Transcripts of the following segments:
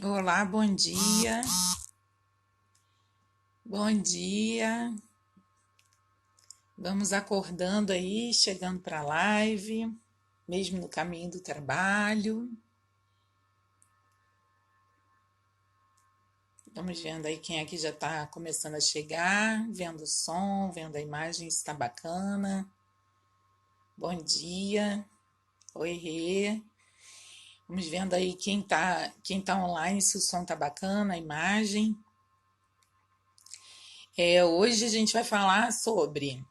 Olá, bom dia. Bom dia. Vamos acordando aí, chegando para a live, mesmo no caminho do trabalho. Vamos vendo aí quem aqui já está começando a chegar, vendo o som, vendo a imagem, se está bacana. Bom dia. Oi, Rê. Vamos vendo aí quem tá online, se o som tá bacana, a imagem. Hoje a gente vai falar sobre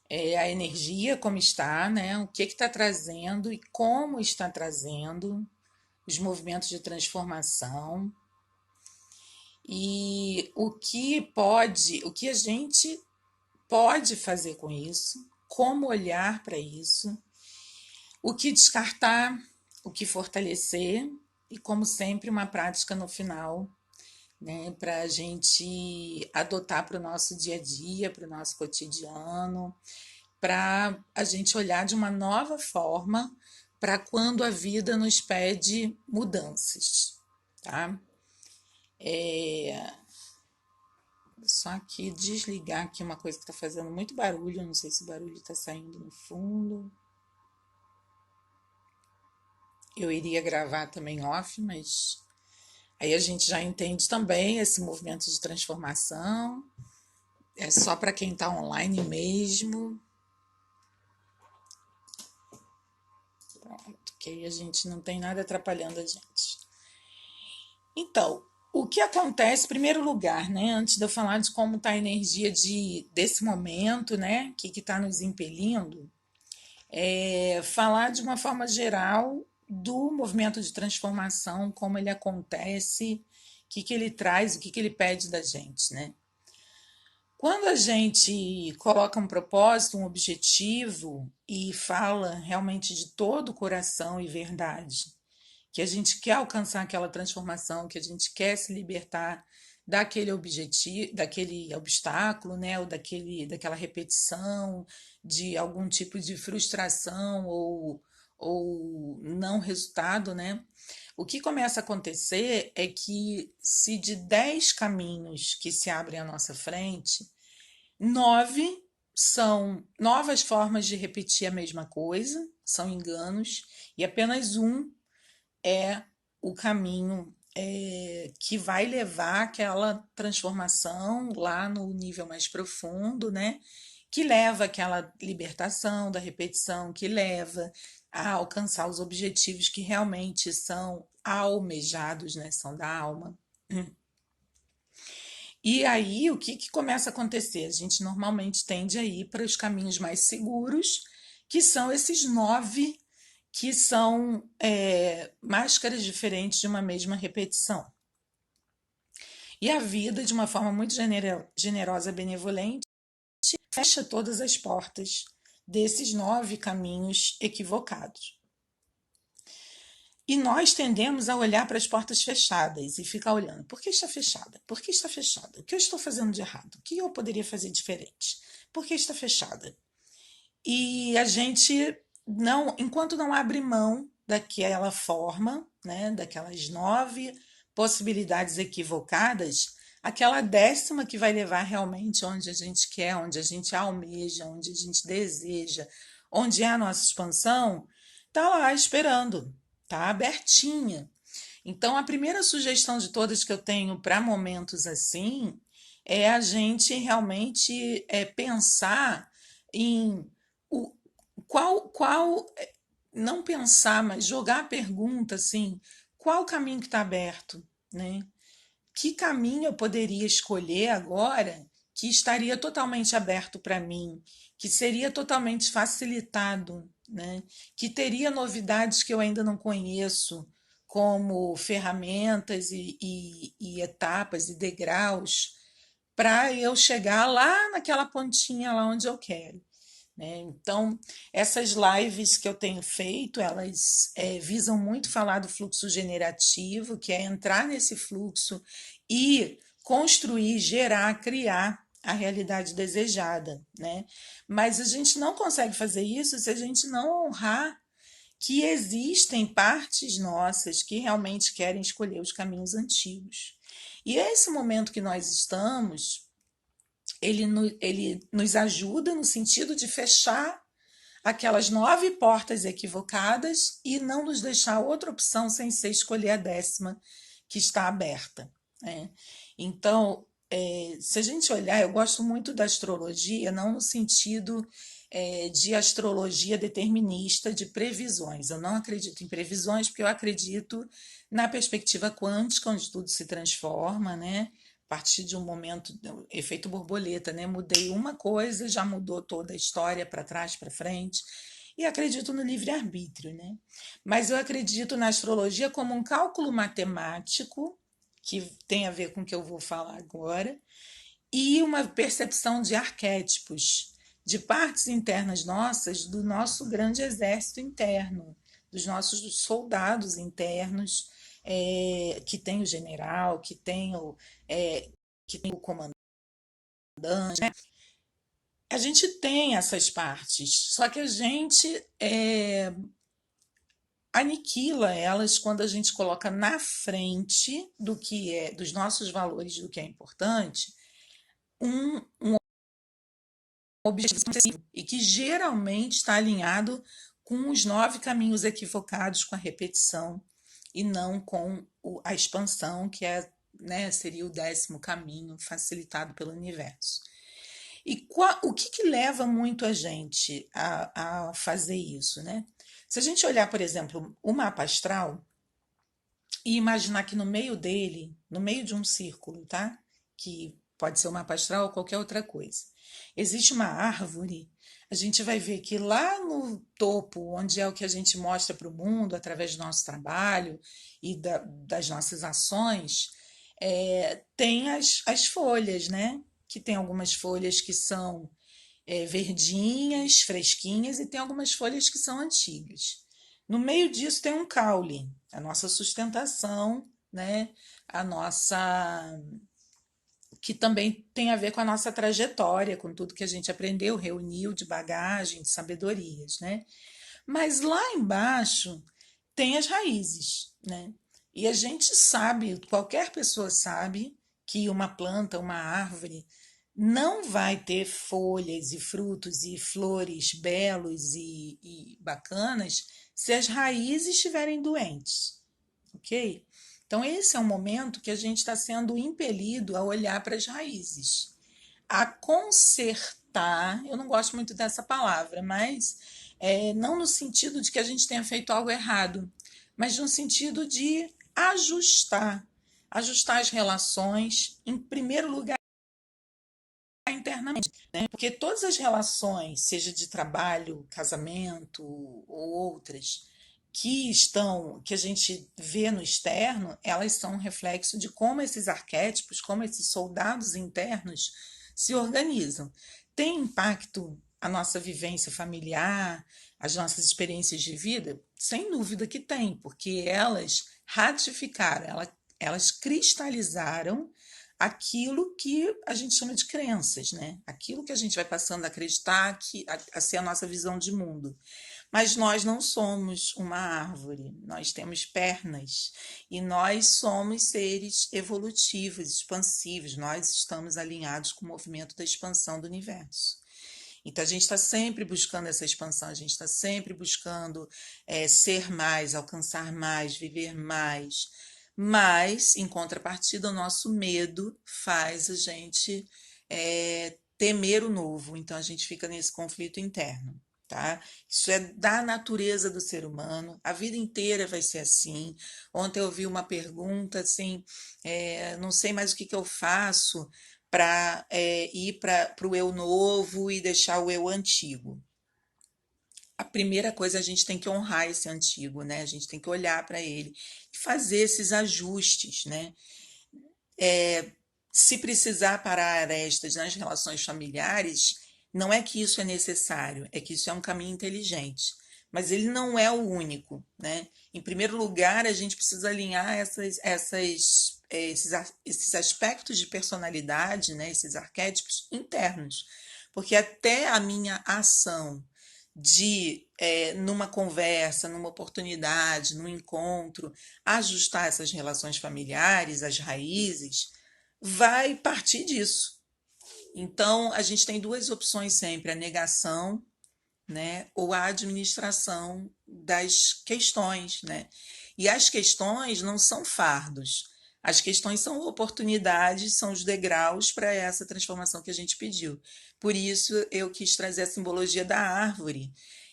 a energia, como está, né? O que está trazendo e como está trazendo os movimentos de transformação e o que a gente pode fazer com isso, como olhar para isso, o que descartar, o que fortalecer e, como sempre, uma prática no final, né, para a gente adotar para o nosso dia a dia, para o nosso cotidiano, para a gente olhar de uma nova forma para quando a vida nos pede mudanças, tá? Só aqui desligar aqui uma coisa que está fazendo muito barulho, não sei se o barulho está saindo no fundo. Eu iria gravar também off, mas aí a gente já entende também esse movimento de transformação. É só para quem está online mesmo. Pronto, que aí a gente não tem nada atrapalhando a gente. Então, o que acontece, em primeiro lugar, né, antes de eu falar de como está a energia desse momento, né, o que está nos impelindo, falar de uma forma geral do movimento de transformação, como ele acontece, que ele traz, que ele pede da gente, né? Quando a gente coloca um propósito, um objetivo e fala realmente de todo o coração e verdade, que a gente quer alcançar aquela transformação, que a gente quer se libertar daquele objetivo, daquele obstáculo, né, ou daquela repetição, de algum tipo de frustração ou não resultado, né? O que começa a acontecer é que se de 10 caminhos que se abrem à nossa frente, 9 são novas formas de repetir a mesma coisa, são enganos, e apenas um é o caminho que vai levar aquela transformação lá no nível mais profundo, né? Que leva àquela libertação da repetição, que leva a alcançar os objetivos que realmente são almejados, né? São da alma. E aí, o que começa a acontecer? A gente normalmente tende a ir para os caminhos mais seguros, que são esses 9 que são máscaras diferentes de uma mesma repetição. E a vida, de uma forma muito generosa e benevolente, fecha todas as portas desses 9 caminhos equivocados. E nós tendemos a olhar para as portas fechadas e ficar olhando. Por que está fechada? Por que está fechada? O que eu estou fazendo de errado? O que eu poderia fazer diferente? Por que está fechada? E a gente não, enquanto não abre mão daquela forma, né, daquelas 9 possibilidades equivocadas, aquela 10ª que vai levar realmente onde a gente quer, onde a gente almeja, onde a gente deseja, onde é a nossa expansão, tá lá esperando, tá abertinha. Então, a primeira sugestão de todas que eu tenho para momentos assim é a gente realmente pensar em o, qual, não pensar, mas jogar a pergunta assim, qual o caminho que está aberto, né? Que caminho eu poderia escolher agora que estaria totalmente aberto para mim, que seria totalmente facilitado, né? Que teria novidades que eu ainda não conheço, como ferramentas e etapas e degraus, para eu chegar lá naquela pontinha lá onde eu quero, né? Então, essas lives que eu tenho feito, elas visam muito falar do fluxo generativo, que é entrar nesse fluxo e construir, gerar, criar a realidade desejada, né? Mas a gente não consegue fazer isso se a gente não honrar que existem partes nossas que realmente querem escolher os caminhos antigos. E esse momento que nós estamos, ele nos ajuda no sentido de fechar aquelas 9 portas equivocadas e não nos deixar outra opção sem ser escolher a 10ª que está aberta, né? Então, se a gente olhar, eu gosto muito da astrologia, não no sentido de astrologia determinista, de previsões. Eu não acredito em previsões, porque eu acredito na perspectiva quântica, onde tudo se transforma, né? A partir de um momento, efeito borboleta, né? Mudei uma coisa, já mudou toda a história para trás, para frente. E acredito no livre-arbítrio, né? Mas eu acredito na astrologia como um cálculo matemático, que tem a ver com o que eu vou falar agora, e uma percepção de arquétipos, de partes internas nossas, do nosso grande exército interno, dos nossos soldados internos, que tem o general, que tem o comandante, né? A gente tem essas partes, só que a gente aniquila elas quando a gente coloca na frente do que é, dos nossos valores, do que é importante, um objetivo específico, e que geralmente está alinhado com os 9 caminhos equivocados, com a repetição, e não com a expansão, que é, né, seria o 10º caminho facilitado pelo universo. E o que leva muito a gente a fazer isso, né? Se a gente olhar, por exemplo, o mapa astral e imaginar que no meio dele, no meio de um círculo, tá? Que pode ser o mapa astral ou qualquer outra coisa, existe uma árvore. A gente vai ver que lá no topo, onde é o que a gente mostra para o mundo através do nosso trabalho e das nossas ações, tem as folhas, né? Que tem algumas folhas que são verdinhas, fresquinhas, e tem algumas folhas que são antigas. No meio disso tem um caule, a nossa sustentação, né? A nossa que também tem a ver com a nossa trajetória, com tudo que a gente aprendeu, reuniu de bagagem, de sabedorias, né? Mas lá embaixo tem as raízes, né? E a gente sabe, qualquer pessoa sabe que uma planta, uma árvore, não vai ter folhas e frutos e flores belos e bacanas se as raízes estiverem doentes, ok? Então, esse é um momento que a gente está sendo impelido a olhar para as raízes, a consertar. Eu não gosto muito dessa palavra, mas não no sentido de que a gente tenha feito algo errado, mas no sentido de ajustar, ajustar as relações, em primeiro lugar, internamente, né? Porque todas as relações, seja de trabalho, casamento ou outras, que a gente vê no externo, elas são um reflexo de como esses arquétipos, como esses soldados internos se organizam. Tem impacto a nossa vivência familiar, as nossas experiências de vida? Sem dúvida que tem, porque elas ratificaram, elas cristalizaram aquilo que a gente chama de crenças, né? Aquilo que a gente vai passando a acreditar, a ser a nossa visão de mundo. Mas nós não somos uma árvore, nós temos pernas e nós somos seres evolutivos, expansivos, nós estamos alinhados com o movimento da expansão do universo. Então a gente está sempre buscando essa expansão, a gente está sempre buscando ser mais, alcançar mais, viver mais. Mas, em contrapartida, o nosso medo faz a gente temer o novo. Então a gente fica nesse conflito interno. Tá? Isso é da natureza do ser humano, a vida inteira vai ser assim. Ontem eu vi uma pergunta assim: não sei mais o que eu faço para ir para o eu novo e deixar o eu antigo. A primeira coisa, a gente tem que honrar esse antigo, né? A gente tem que olhar para ele e fazer esses ajustes, né? Se precisar parar arestas nas relações familiares, não é que isso é necessário, é que isso é um caminho inteligente. Mas ele não é o único, né? Em primeiro lugar, a gente precisa alinhar esses aspectos de personalidade, né? Esses arquétipos internos. Porque até a minha ação de, numa conversa, numa oportunidade, num encontro, ajustar essas relações familiares, as raízes, vai partir disso. Então, a gente tem duas opções sempre: a negação, né, ou a administração das questões, né? E as questões não são fardos. As questões são oportunidades, são os degraus para essa transformação que a gente pediu. Por isso eu quis trazer a simbologia da árvore.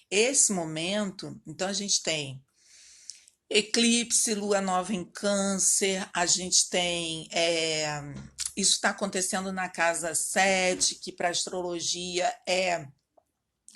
Esse momento, então a gente tem eclipse, lua nova em câncer, a gente tem. Isso está acontecendo na casa 7, que para a astrologia é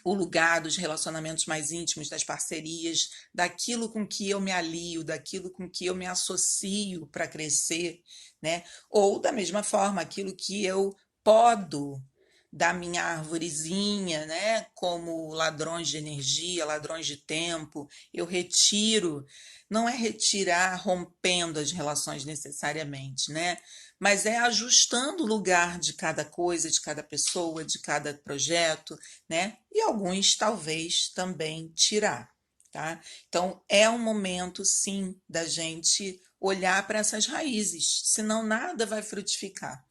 o lugar dos relacionamentos mais íntimos, das parcerias, daquilo com que eu me alio, daquilo com que eu me associo para crescer, né? Ou da mesma forma, aquilo que eu podo da minha arvorezinha, né? Como ladrões de energia, ladrões de tempo, eu retiro. Não é retirar rompendo as relações necessariamente, né? Mas é ajustando o lugar de cada coisa, de cada pessoa, de cada projeto, né? E alguns talvez também tirar, tá? Então é um momento sim da gente olhar para essas raízes, senão nada vai frutificar.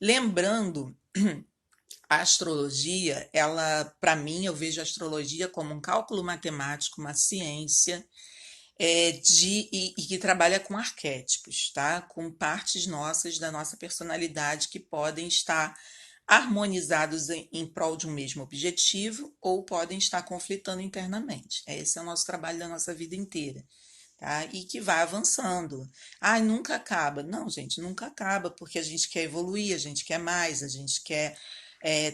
Lembrando, a astrologia, ela, para mim, eu vejo a astrologia como um cálculo matemático, uma ciência e que trabalha com arquétipos, tá? Com partes nossas da nossa personalidade que podem estar harmonizados em prol de um mesmo objetivo ou podem estar conflitando internamente. Esse é o nosso trabalho da nossa vida inteira. Tá? E que vai avançando. Ai, nunca acaba. Não, gente, nunca acaba, porque a gente quer evoluir, a gente quer mais, a gente quer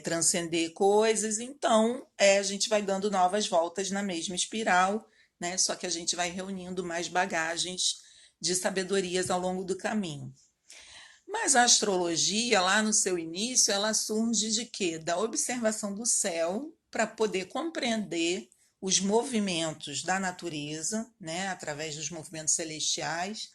transcender coisas, então a gente vai dando novas voltas na mesma espiral, né? Só que a gente vai reunindo mais bagagens de sabedorias ao longo do caminho. Mas a astrologia, lá no seu início, ela surge de quê? Da observação do céu para poder compreender os movimentos da natureza, né, através dos movimentos celestiais,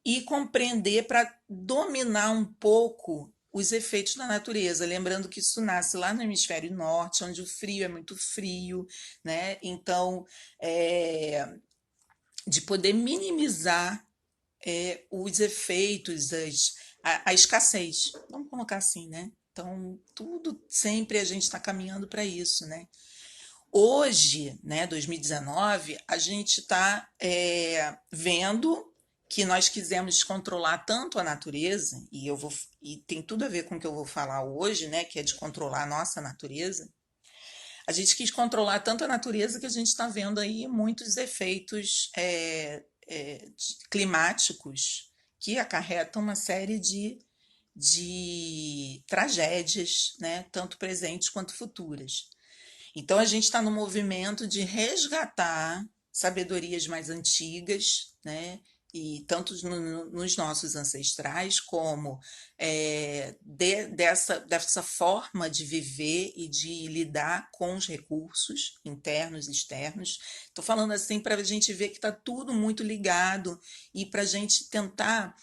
e compreender para dominar um pouco os efeitos da natureza. Lembrando que isso nasce lá no hemisfério norte, onde o frio é muito frio, né? Então, de poder minimizar os efeitos, a escassez. Vamos colocar assim, né? Então, tudo sempre a gente está caminhando para isso, né? Hoje, né, 2019, a gente está vendo que nós quisemos controlar tanto a natureza, e tem tudo a ver com o que eu vou falar hoje, né, que é de controlar a nossa natureza. A gente quis controlar tanto a natureza que a gente está vendo aí muitos efeitos climáticos que acarretam uma série de tragédias, né, tanto presentes quanto futuras. Então a gente está no movimento de resgatar sabedorias mais antigas, né? E tanto nos nossos ancestrais como dessa forma de viver e de lidar com os recursos internos e externos. Estou falando assim para a gente ver que está tudo muito ligado e para a gente tentar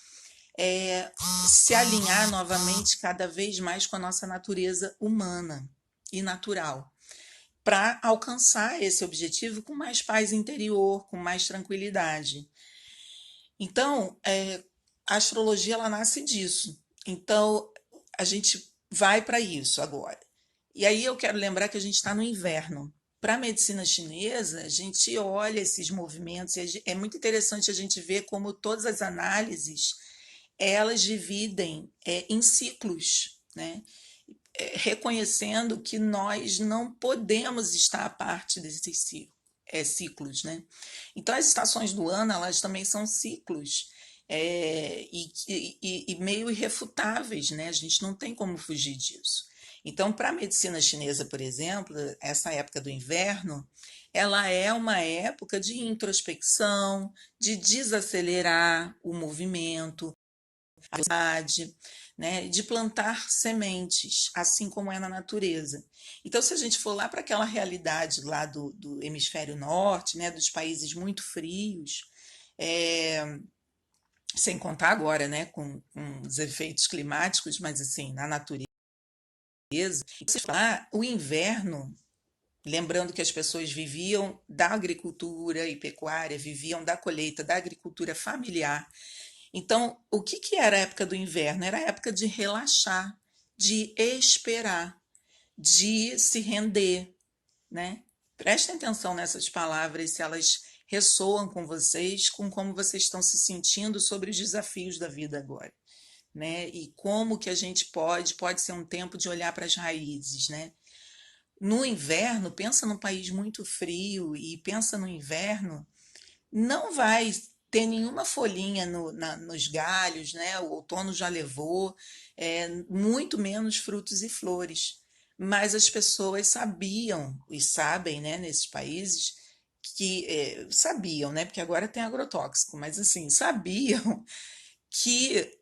se alinhar novamente cada vez mais com a nossa natureza humana e natural para alcançar esse objetivo com mais paz interior, com mais tranquilidade. Então, a astrologia ela nasce disso. Então, a gente vai para isso agora. E aí eu quero lembrar que a gente está no inverno. Para a medicina chinesa, a gente olha esses movimentos e é muito interessante a gente ver como todas as análises elas dividem em ciclos, né? Reconhecendo que nós não podemos estar à parte desses ciclos, né? Então, as estações do ano, elas também são ciclos e meio irrefutáveis, né? A gente não tem como fugir disso. Então, para a medicina chinesa, por exemplo, essa época do inverno, ela é uma época de introspecção, de desacelerar o movimento, a cidade, né, de plantar sementes, assim como é na natureza. Então, se a gente for lá para aquela realidade lá do hemisfério norte, né, dos países muito frios, é, sem contar agora, né, com os efeitos climáticos, mas assim, na natureza, lá, o inverno Lembrando que as pessoas viviam da agricultura e pecuária, viviam da colheita, da agricultura familiar. Então, o que que era a época do inverno? Era a época de relaxar, de esperar, de se render, né? Prestem atenção nessas palavras, se elas ressoam com vocês, com como vocês estão se sentindo sobre os desafios da vida agora, né? E como que a gente pode ser um tempo de olhar para as raízes, né? No inverno, pensa num país muito frio e pensa no inverno, não vai ter nenhuma folhinha nos galhos, né? O outono já levou, muito menos frutos e flores. Mas as pessoas sabiam e sabem, né, nesses países que sabiam, né? Porque agora tem agrotóxico, mas assim, sabiam que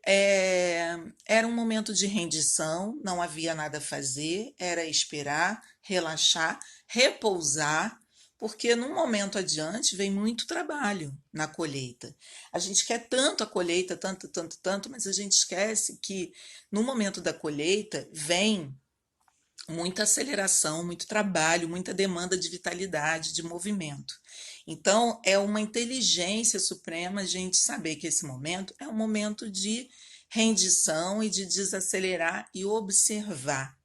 era um momento de rendição, não havia nada a fazer, era esperar, relaxar, repousar, porque num momento adiante vem muito trabalho na colheita. A gente quer tanto a colheita, tanto, tanto, tanto, mas a gente esquece que no momento da colheita vem muita aceleração, muito trabalho, muita demanda de vitalidade, de movimento. Então, é uma inteligência suprema a gente saber que esse momento é um momento de rendição e de desacelerar e observar.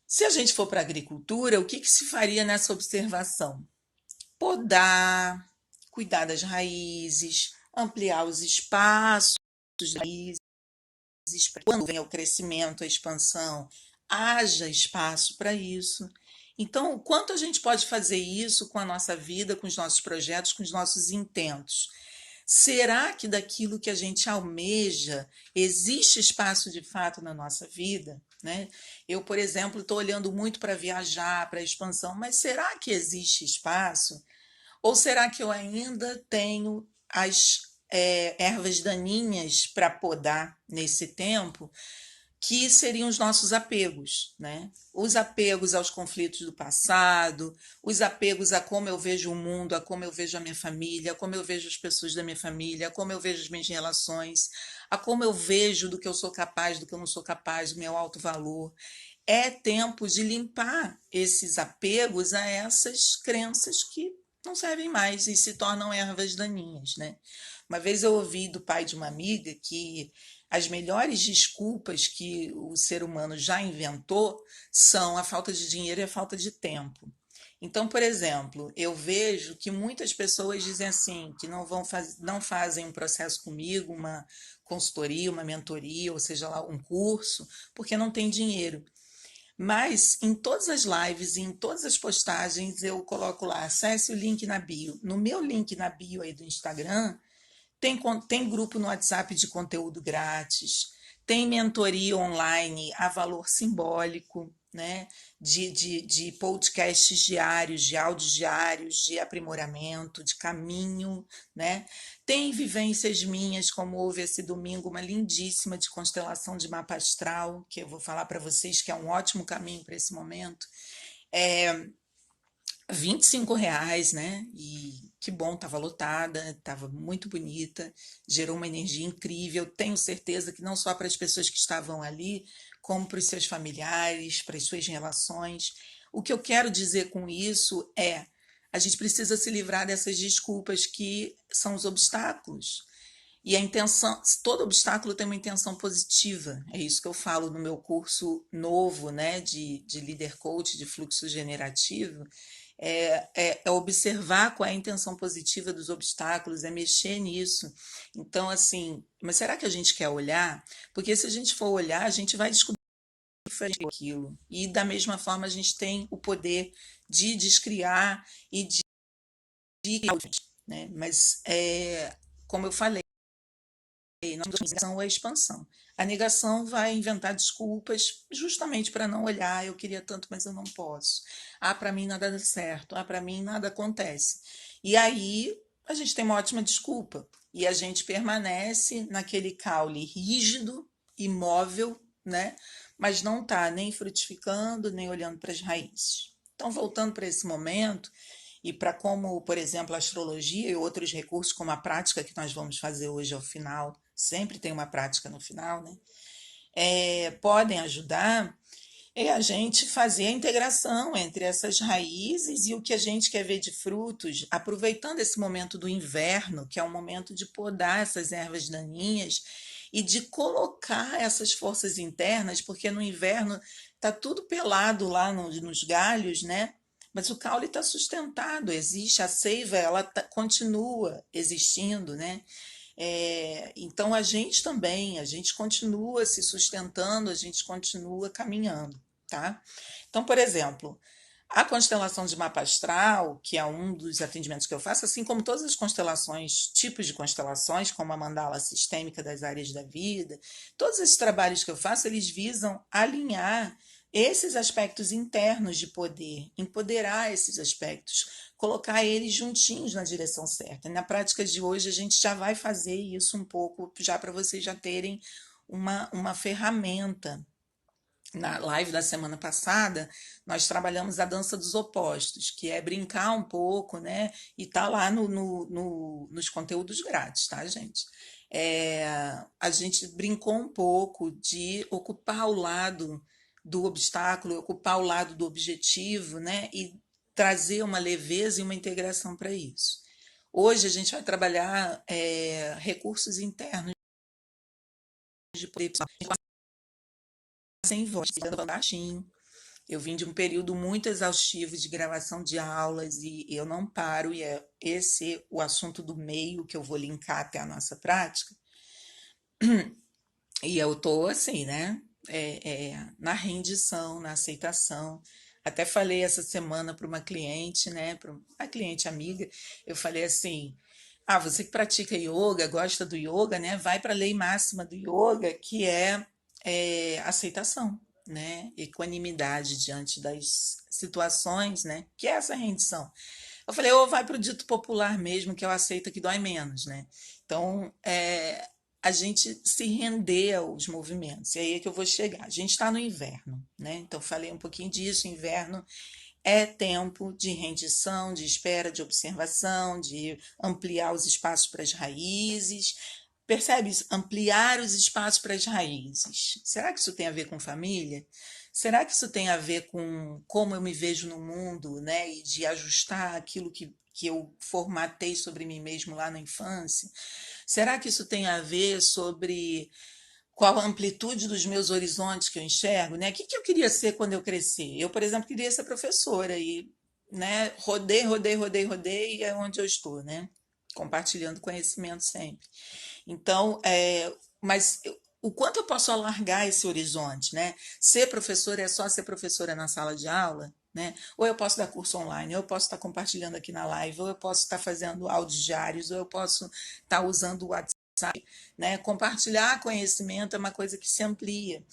Se a gente for para a agricultura, o que, que se faria nessa observação? Podar, cuidar das raízes, ampliar os espaços das raízes, quando vem o crescimento, a expansão, haja espaço para isso. Então, o quanto a gente pode fazer isso com a nossa vida, com os nossos projetos, com os nossos intentos? Será que daquilo que a gente almeja existe espaço de fato na nossa vida? Né? Eu, por exemplo, estou olhando muito para viajar, para a expansão, mas será que existe espaço? Ou será que eu ainda tenho as ervas daninhas para podar nesse tempo, que seriam os nossos apegos, né? Os apegos aos conflitos do passado, os apegos a como eu vejo o mundo, a como eu vejo a minha família, a como eu vejo as pessoas da minha família, a como eu vejo as minhas relações, a como eu vejo do que eu sou capaz, do que eu não sou capaz, do meu alto valor. É tempo de limpar esses apegos a essas crenças que não servem mais e se tornam ervas daninhas, né? Uma vez eu ouvi do pai de uma amiga que as melhores desculpas que o ser humano já inventou são a falta de dinheiro e a falta de tempo. Então, por exemplo, eu vejo que muitas pessoas dizem assim, que não fazem um processo comigo, uma consultoria, uma mentoria, ou seja lá, um curso, porque não tem dinheiro. Mas em todas as lives e em todas as postagens eu coloco lá, acesse o link na bio. No meu link na bio aí do Instagram, tem grupo no WhatsApp de conteúdo grátis, tem mentoria online a valor simbólico, né? De podcasts diários, de áudios diários, de aprimoramento, de caminho, né? Tem vivências minhas, como houve esse domingo, uma lindíssima de constelação de mapa astral, que eu vou falar para vocês que é um ótimo caminho para esse momento. R$ 25, né? E que bom, estava lotada, estava muito bonita, gerou uma energia incrível. Tenho certeza que não só para as pessoas que estavam ali, como para os seus familiares, para as suas relações. O que eu quero dizer com isso é: a gente precisa se livrar dessas desculpas que são os obstáculos. E a intenção, todo obstáculo tem uma intenção positiva. É isso que eu falo no meu curso novo, né, de líder coach, de fluxo generativo. É observar qual é a intenção positiva dos obstáculos, é mexer nisso. Então, assim, mas será que a gente quer olhar? Porque se a gente for olhar, a gente vai descobrir diferente aquilo. E da mesma forma, a gente tem o poder de descriar e de né? Mas, como eu falei, a negação é a expansão. A negação vai inventar desculpas justamente para não olhar. Eu queria tanto, mas eu não posso. Ah, para mim nada dá certo. Ah, para mim nada acontece. E aí a gente tem uma ótima desculpa. E a gente permanece naquele caule rígido, imóvel, né? Mas não está nem frutificando, nem olhando para as raízes. Então, voltando para esse momento, e para como, por exemplo, a astrologia e outros recursos, como a prática que nós vamos fazer hoje ao final, sempre tem uma prática no final, né? Podem ajudar. É a gente fazer a integração entre essas raízes e o que a gente quer ver de frutos, aproveitando esse momento do inverno, que é um momento de podar essas ervas daninhas e de colocar essas forças internas, porque no inverno tá tudo pelado lá nos galhos, né? Mas o caule está sustentado, existe, a seiva ela continua existindo, né? Então a gente também, a gente continua se sustentando, a gente continua caminhando, tá? Então, por exemplo, a constelação de mapa astral, que é um dos atendimentos que eu faço, assim como todas as constelações, tipos de constelações, como a mandala sistêmica das áreas da vida, todos esses trabalhos que eu faço, eles visam alinhar esses aspectos internos de poder, empoderar esses aspectos, colocar eles juntinhos na direção certa. Na prática de hoje, a gente já vai fazer isso um pouco, já para vocês já terem uma ferramenta. Na live da semana passada, nós trabalhamos a dança dos opostos, que é brincar um pouco, né? E tá lá nos conteúdos grátis, tá, gente? A gente brincou um pouco de ocupar o lado do obstáculo, ocupar o lado do objetivo, né? E trazer uma leveza e uma integração para isso. Hoje a gente vai trabalhar recursos internos de poder sem voz, baixinho. Eu vim de um período muito exaustivo de gravação de aulas e eu não paro, e é esse o assunto do meio que eu vou linkar até a nossa prática. E eu tô assim, né? Na rendição, na aceitação. Até falei essa semana para uma cliente, né? Para uma cliente amiga, eu falei assim: ah, você que pratica yoga, gosta do yoga, né? Vai para a lei máxima do yoga, que é aceitação, né? Equanimidade diante das situações, né? Que é essa rendição. Eu falei, ou vai para o dito popular mesmo, que eu aceito que dói menos, né? Então, a gente se render aos movimentos. E aí é que eu vou chegar. A gente está no inverno, né? Então, falei um pouquinho disso. Inverno é tempo de rendição, de espera, de observação, de ampliar os espaços para as raízes. Percebe isso? Ampliar os espaços para as raízes. Será que isso tem a ver com família? Será que isso tem a ver com como eu me vejo no mundo, né? E de ajustar aquilo que eu formatei sobre mim mesmo lá na infância? Será que isso tem a ver sobre qual a amplitude dos meus horizontes que eu enxergo, né? O que eu queria ser quando eu crescer? Eu, por exemplo, queria ser professora e, né, rodei e é onde eu estou, né? Compartilhando conhecimento sempre. Então, mas o quanto eu posso alargar esse horizonte, né? Ser professora é só ser professora na sala de aula, né? Ou eu posso dar curso online, ou eu posso estar compartilhando aqui na live, ou eu posso estar fazendo áudios diários, ou eu posso estar usando o WhatsApp, né? Compartilhar conhecimento é uma coisa que se amplia.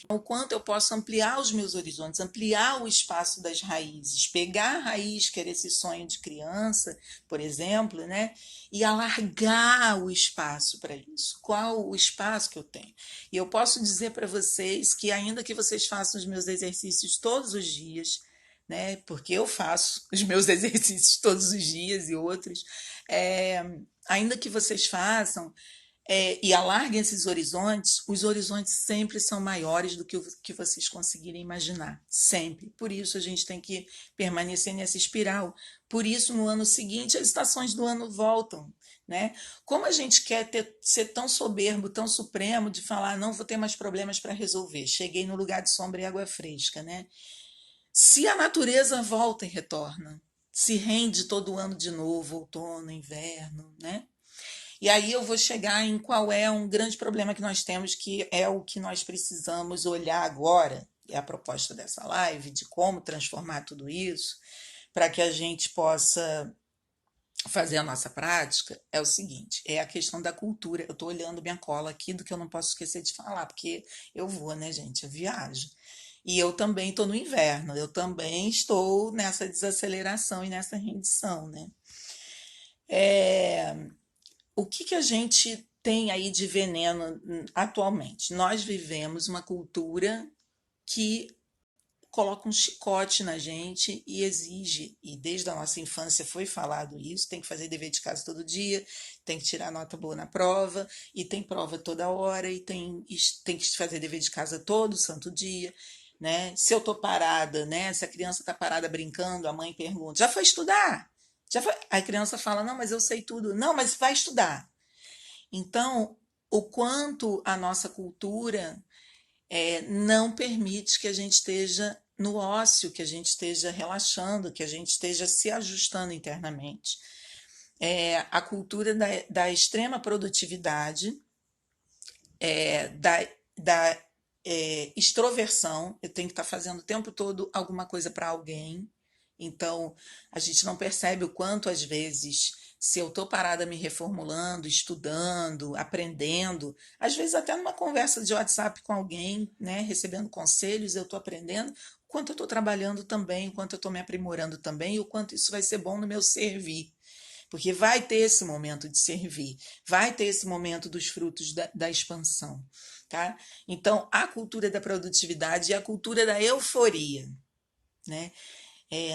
O quanto eu posso ampliar os meus horizontes, ampliar o espaço das raízes, pegar a raiz, que era esse sonho de criança, por exemplo, né? E alargar o espaço para isso. Qual o espaço que eu tenho? E eu posso dizer para vocês que, ainda que vocês façam os meus exercícios todos os dias, né? Porque eu faço os meus exercícios todos os dias e outros, é, ainda que vocês façam, e alarguem esses horizontes, os horizontes sempre são maiores do que o que vocês conseguirem imaginar. Sempre. Por isso a gente tem que permanecer nessa espiral. Por isso, no ano seguinte, as estações do ano voltam. Né? Como a gente quer ser tão soberbo, tão supremo, de falar, não vou ter mais problemas para resolver, cheguei no lugar de sombra e água fresca. Né? Se a natureza volta e retorna, se rende todo ano de novo, outono, inverno, né? E aí eu vou chegar em qual é um grande problema que nós temos, que é o que nós precisamos olhar agora, é a proposta dessa live, de como transformar tudo isso, para que a gente possa fazer a nossa prática, é o seguinte, é a questão da cultura. Eu estou olhando minha cola aqui, do que eu não posso esquecer de falar, porque eu vou, né, gente? Eu viajo. E eu também estou no inverno, eu também estou nessa desaceleração e nessa rendição, né? É, o que a gente tem aí de veneno atualmente? Nós vivemos uma cultura que coloca um chicote na gente e exige, e desde a nossa infância foi falado isso, tem que fazer dever de casa todo dia, tem que tirar nota boa na prova, e tem prova toda hora, e tem que fazer dever de casa todo santo dia. né? Se eu tô parada, né? Se a criança tá parada brincando, a mãe pergunta: já foi estudar? Já foi? Aí a criança fala: não, mas eu sei tudo. Não, mas vai estudar. Então, o quanto a nossa cultura não permite que a gente esteja no ócio, que a gente esteja relaxando, que a gente esteja se ajustando internamente. A cultura da extrema produtividade, da extroversão, eu tenho que estar fazendo o tempo todo alguma coisa para alguém. Então, a gente não percebe o quanto, às vezes, se eu estou parada me reformulando, estudando, aprendendo, às vezes até numa conversa de WhatsApp com alguém, né, recebendo conselhos, eu estou aprendendo, o quanto eu estou trabalhando também, o quanto eu estou me aprimorando também, e o quanto isso vai ser bom no meu servir. Porque vai ter esse momento de servir, vai ter esse momento dos frutos da expansão. Tá? Então, a cultura da produtividade e a cultura da euforia. Né?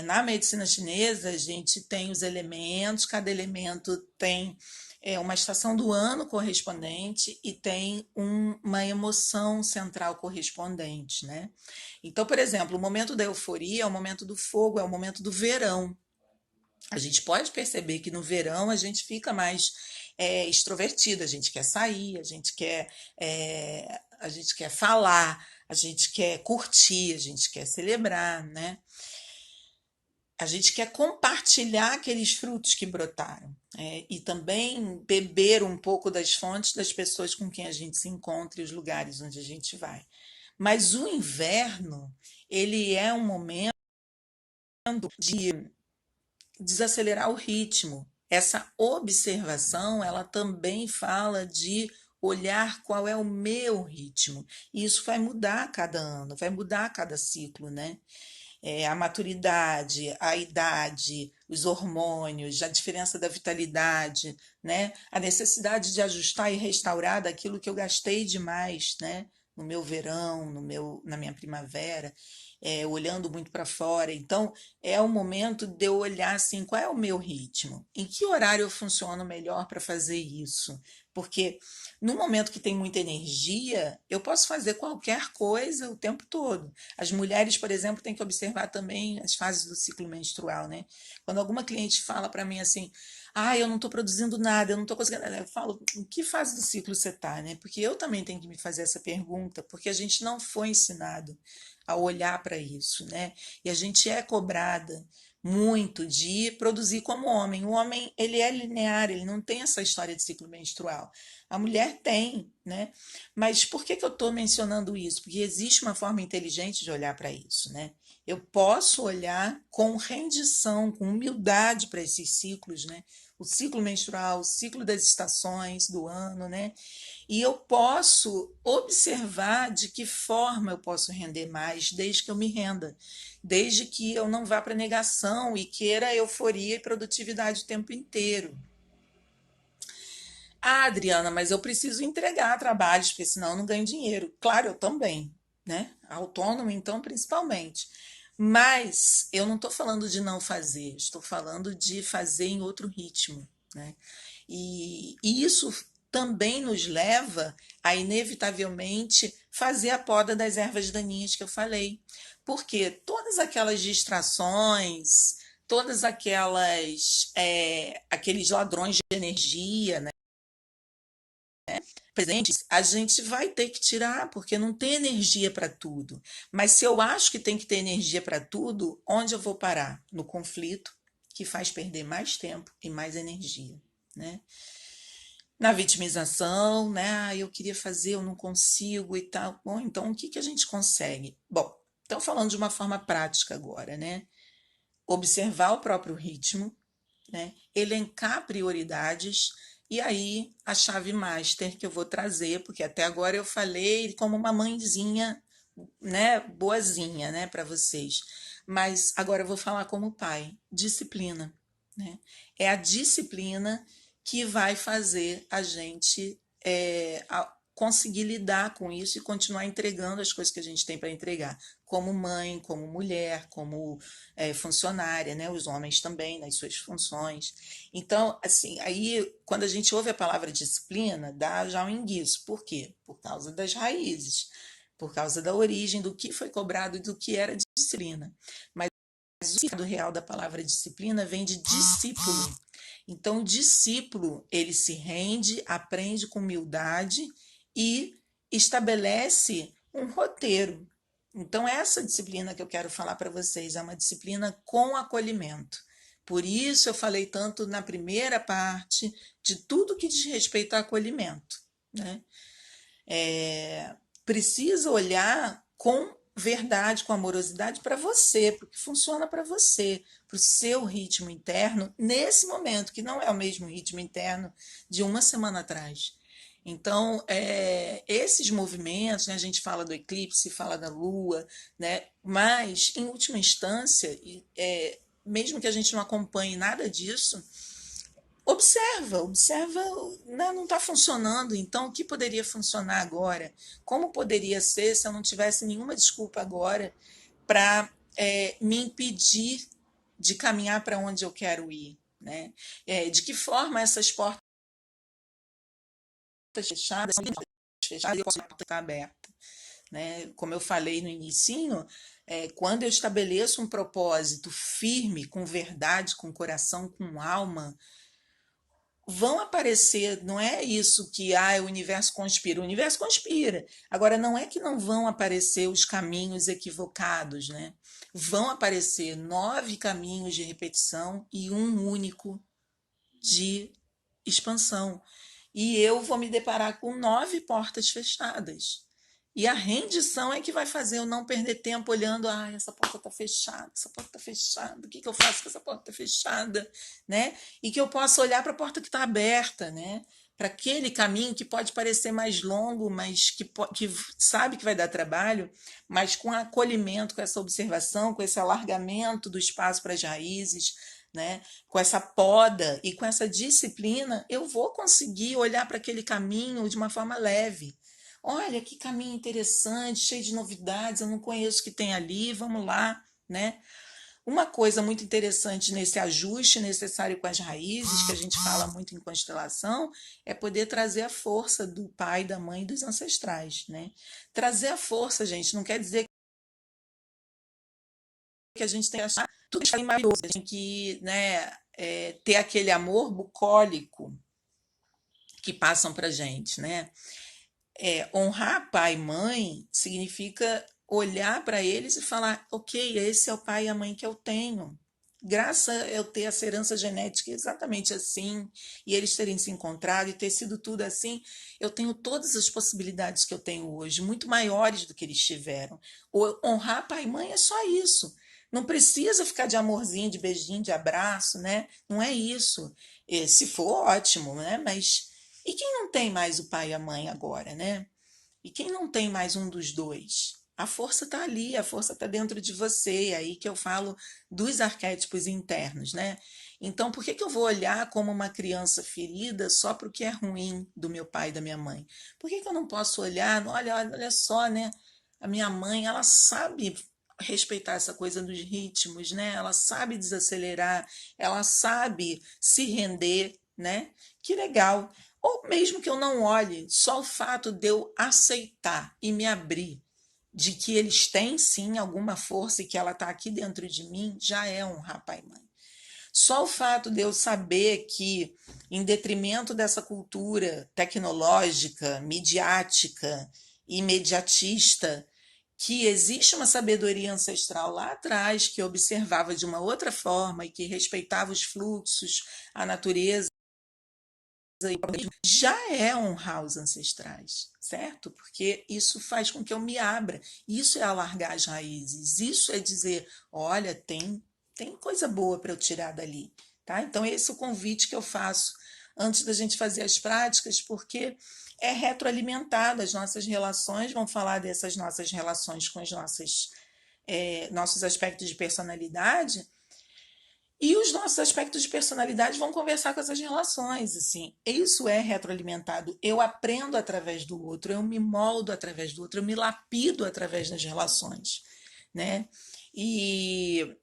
Na medicina chinesa, a gente tem os elementos, cada elemento tem uma estação do ano correspondente e tem uma emoção central correspondente. Né? Então, por exemplo, o momento da euforia é o momento do fogo, é o momento do verão. A gente pode perceber que no verão a gente fica mais extrovertido, a gente quer sair, a gente quer falar, a gente quer curtir, a gente quer celebrar, né? A gente quer compartilhar aqueles frutos que brotaram e também beber um pouco das fontes das pessoas com quem a gente se encontra e os lugares onde a gente vai. Mas o inverno, ele é um momento de desacelerar o ritmo. Essa observação, ela também fala de olhar qual é o meu ritmo. E isso vai mudar a cada ano, vai mudar a cada ciclo, né? A maturidade, a idade, os hormônios, a diferença da vitalidade, né? A necessidade de ajustar e restaurar daquilo que eu gastei demais, né? No meu verão, na minha primavera, olhando muito para fora. Então, é o momento de eu olhar assim, qual é o meu ritmo? Em que horário eu funciono melhor para fazer isso? Porque no momento que tem muita energia, eu posso fazer qualquer coisa o tempo todo. As mulheres, por exemplo, têm que observar também as fases do ciclo menstrual, né? Quando alguma cliente fala para mim assim, eu não estou produzindo nada, eu não estou conseguindo. Eu falo, em que fase do ciclo você está, né? Porque eu também tenho que me fazer essa pergunta, porque a gente não foi ensinado a olhar para isso, né? E a gente é cobrada muito de produzir como homem. O homem, ele é linear, ele não tem essa história de ciclo menstrual. A mulher tem, né? Mas por que eu estou mencionando isso? Porque existe uma forma inteligente de olhar para isso, né? Eu posso olhar com rendição, com humildade para esses ciclos, né? O ciclo menstrual, o ciclo das estações do ano, né? E eu posso observar de que forma eu posso render mais, desde que eu me renda, desde que eu não vá para negação e queira euforia e produtividade o tempo inteiro. Adriana, mas eu preciso entregar trabalhos, porque senão eu não ganho dinheiro. Claro, eu também, né? Autônomo, então, principalmente. Mas eu não estou falando de não fazer, estou falando de fazer em outro ritmo, né? E isso também nos leva a, inevitavelmente, fazer a poda das ervas daninhas que eu falei. Porque todas aquelas distrações, todas aqueles ladrões de energia, né, presentes, a gente vai ter que tirar, porque não tem energia para tudo. Mas se eu acho que tem que ter energia para tudo, onde eu vou parar? No conflito, que faz perder mais tempo e mais energia, né? Na vitimização, né? Eu queria fazer, eu não consigo e tal. Bom, então o que que a gente consegue? Bom, então falando de uma forma prática agora, né? Observar o próprio ritmo, né? Elencar prioridades e aí a chave master que eu vou trazer, porque até agora eu falei como uma mãezinha, né, boazinha, né, para vocês. Mas agora eu vou falar como pai, disciplina, né? É a disciplina que vai fazer a gente conseguir lidar com isso e continuar entregando as coisas que a gente tem para entregar, como mãe, como mulher, como funcionária, né? Os homens também nas suas funções. Então, assim, aí quando a gente ouve a palavra disciplina, dá já um enguiço. Por quê? Por causa das raízes. por causa da origem, do que foi cobrado e do que era disciplina. Mas o significado real da palavra disciplina vem de discípulo. Então, o discípulo, ele se rende, aprende com humildade e estabelece um roteiro. Então, essa disciplina que eu quero falar para vocês é uma disciplina com acolhimento. Por isso, eu falei tanto na primeira parte de tudo que diz respeito ao acolhimento, né? Precisa olhar com verdade, com amorosidade para você, porque funciona para você, para o seu ritmo interno, nesse momento, que não é o mesmo ritmo interno de uma semana atrás. Então, esses movimentos, né, a gente fala do eclipse, fala da lua, né, mas, em última instância, mesmo que a gente não acompanhe nada disso, observa, né, não está funcionando, então o que poderia funcionar agora? Como poderia ser se eu não tivesse nenhuma desculpa agora para me impedir de caminhar para onde eu quero ir? Né? De que forma essas portas fechadas, eu posso estar aberta? Né? Como eu falei no inicinho, quando eu estabeleço um propósito firme, com verdade, com coração, com alma, vão aparecer, não é isso que o universo conspira. Agora, não é que não vão aparecer os caminhos equivocados, né? Vão aparecer 9 caminhos de repetição e um único de expansão. E eu vou me deparar com 9 portas fechadas. E a rendição é que vai fazer eu não perder tempo olhando, essa porta está fechada, essa porta está fechada, o que eu faço com essa porta fechada, né? E que eu possa olhar para a porta que está aberta, né? Para aquele caminho que pode parecer mais longo, mas que sabe que vai dar trabalho, mas com acolhimento, com essa observação, com esse alargamento do espaço para as raízes, né? Com essa poda e com essa disciplina, eu vou conseguir olhar para aquele caminho de uma forma leve. Olha que caminho interessante, cheio de novidades, eu não conheço o que tem ali, vamos lá, né? Uma coisa muito interessante nesse ajuste necessário com as raízes, que a gente fala muito em constelação, é poder trazer a força do pai, da mãe e dos ancestrais, né? Trazer a força, gente, não quer dizer que a gente tem que achar tudo isso maravilhoso, a gente tem que, né, ter aquele amor bucólico que passam pra gente, né? Honrar pai e mãe significa olhar para eles e falar, ok, esse é o pai e a mãe que eu tenho. Graças a eu ter essa herança genética exatamente assim, e eles terem se encontrado e ter sido tudo assim, eu tenho todas as possibilidades que eu tenho hoje, muito maiores do que eles tiveram. Honrar pai e mãe é só isso. Não precisa ficar de amorzinho, de beijinho, de abraço, né? Não é isso. Se for, ótimo, né? Mas e quem não tem mais o pai e a mãe agora, né? E quem não tem mais um dos dois? A força está ali, a força está dentro de você. É aí que eu falo dos arquétipos internos, né? Então, por que eu vou olhar como uma criança ferida só para o que é ruim do meu pai e da minha mãe? Por que eu não posso olhar? Olha só, né? A minha mãe, ela sabe respeitar essa coisa dos ritmos, né? Ela sabe desacelerar, ela sabe se render, né? Que legal. Ou mesmo que eu não olhe, só o fato de eu aceitar e me abrir de que eles têm sim alguma força e que ela está aqui dentro de mim, já é honrar pai e mãe. Só o fato de eu saber que, em detrimento dessa cultura tecnológica, midiática, imediatista, que existe uma sabedoria ancestral lá atrás que observava de uma outra forma e que respeitava os fluxos, a natureza, já é honrar os ancestrais, certo? Porque isso faz com que eu me abra. Isso é alargar as raízes. Isso é dizer, olha, tem coisa boa para eu tirar dali, tá? Então esse é o convite que eu faço antes da gente fazer as práticas, porque é retroalimentado. As nossas relações vão falar dessas nossas relações com as nossos aspectos de personalidade, e os nossos aspectos de personalidade vão conversar com essas relações, assim. Isso é retroalimentado. Eu aprendo através do outro, eu me moldo através do outro, eu me lapido através das relações, né? E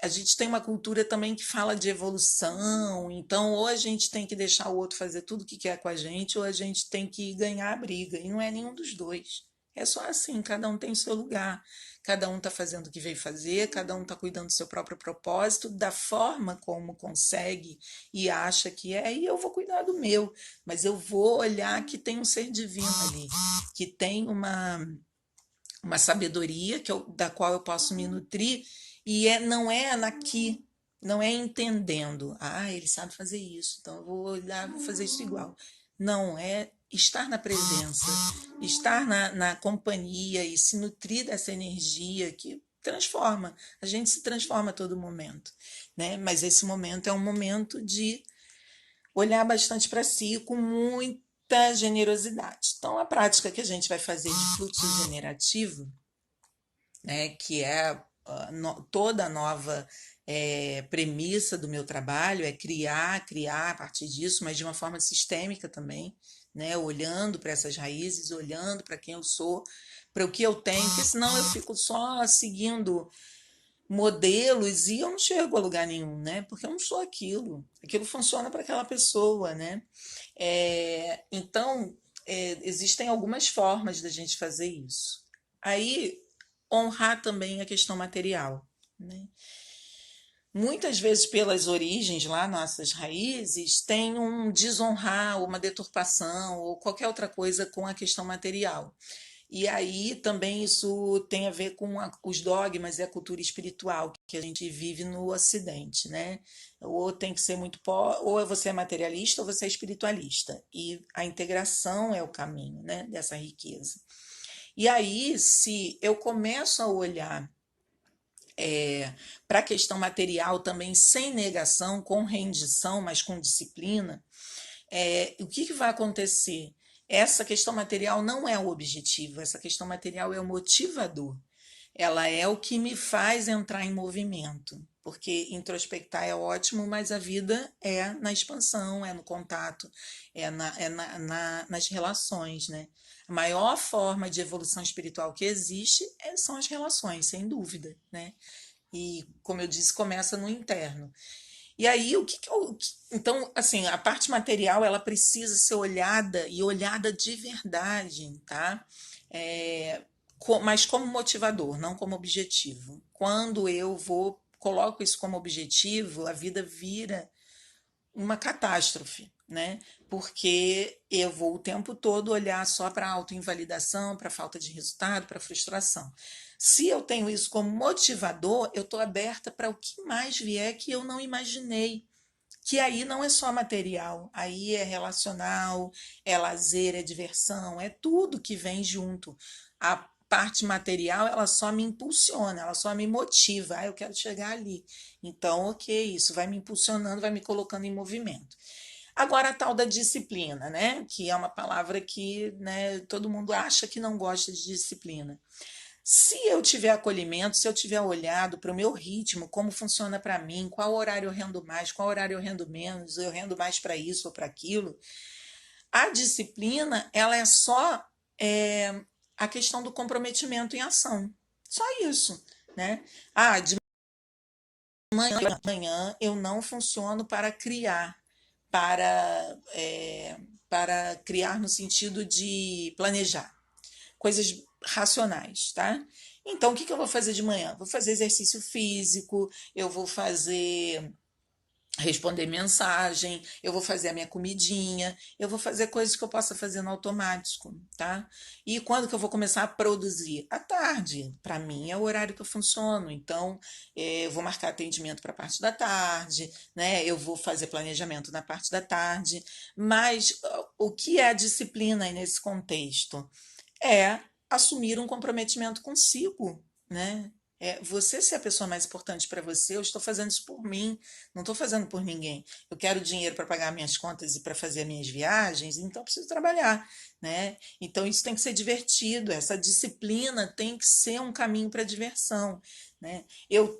a gente tem uma cultura também que fala de evolução, então ou a gente tem que deixar o outro fazer tudo o que quer com a gente, ou a gente tem que ganhar a briga, e não é nenhum dos dois, É só assim, cada um tem o seu lugar, cada um está fazendo o que veio fazer, cada um está cuidando do seu próprio propósito, da forma como consegue e acha que é, e eu vou cuidar do meu, mas eu vou olhar que tem um ser divino ali, que tem uma sabedoria da qual eu posso me nutrir, e não é naqui, não é entendendo, ele sabe fazer isso, então eu vou olhar, vou fazer isso igual. Não, é estar na presença, estar na companhia e se nutrir dessa energia que transforma. A gente se transforma a todo momento, né? Mas esse momento é um momento de olhar bastante para si com muita generosidade. Então, a prática que a gente vai fazer de fluxo generativo, né, que é toda a nova premissa do meu trabalho, é criar a partir disso, mas de uma forma sistêmica também, né, olhando para essas raízes, olhando para quem eu sou, para o que eu tenho, porque senão eu fico só seguindo modelos e eu não chego a lugar nenhum, né? Porque eu não sou aquilo. Aquilo funciona para aquela pessoa, né? Então, existem algumas formas da gente fazer isso. Aí, honrar também a questão material, né? Muitas vezes, pelas origens lá, nossas raízes, tem um desonrar, uma deturpação ou qualquer outra coisa com a questão material. E aí também isso tem a ver com os dogmas e a cultura espiritual que a gente vive no Ocidente, né? Ou tem que ser muito ou você é materialista ou você é espiritualista. E a integração é o caminho, né, dessa riqueza. E aí, se eu começo a olhar para a questão material também sem negação, com rendição, mas com disciplina, o que vai acontecer? Essa questão material não é o objetivo, essa questão material é o motivador. Ela é o que me faz entrar em movimento. Porque introspectar é ótimo, mas a vida é na expansão, é no contato, nas relações, né? A maior forma de evolução espiritual que existe são as relações, sem dúvida, né? E, como eu disse, começa no interno. E aí, então, assim, a parte material, ela precisa ser olhada e olhada de verdade, tá? Mas como motivador, não como objetivo. Quando eu coloco isso como objetivo, a vida vira uma catástrofe, né? Porque eu vou o tempo todo olhar só para a autoinvalidação, para a falta de resultado, para a frustração. Se eu tenho isso como motivador, eu estou aberta para o que mais vier que eu não imaginei. Que aí não é só material, aí é relacional, é lazer, é diversão, é tudo que vem junto. A parte material, ela só me impulsiona, ela só me motiva. Eu quero chegar ali. Então, ok, isso vai me impulsionando, vai me colocando em movimento. Agora, a tal da disciplina, né? Que é uma palavra que, né, todo mundo acha que não gosta de disciplina. Se eu tiver acolhimento, se eu tiver olhado para o meu ritmo, como funciona para mim, qual horário eu rendo mais, qual horário eu rendo menos, eu rendo mais para isso ou para aquilo, a disciplina ela é só a questão do comprometimento em ação. Só isso, né? De manhã eu não funciono para criar, para, para criar no sentido de planejar coisas racionais, tá? Então, o que eu vou fazer de manhã? Vou fazer exercício físico, eu vou responder mensagem, eu vou fazer a minha comidinha, eu vou fazer coisas que eu possa fazer no automático, tá? E quando que eu vou começar a produzir? À tarde, para mim é o horário que eu funciono, então eu vou marcar atendimento para a parte da tarde, né? Eu vou fazer planejamento na parte da tarde, mas o que é a disciplina aí nesse contexto? É assumir um comprometimento consigo, né? Você ser a pessoa mais importante para você, eu estou fazendo isso por mim, não estou fazendo por ninguém. Eu quero dinheiro para pagar minhas contas e para fazer minhas viagens, então eu preciso trabalhar, né? Então isso tem que ser divertido, essa disciplina tem que ser um caminho para a diversão, né? Eu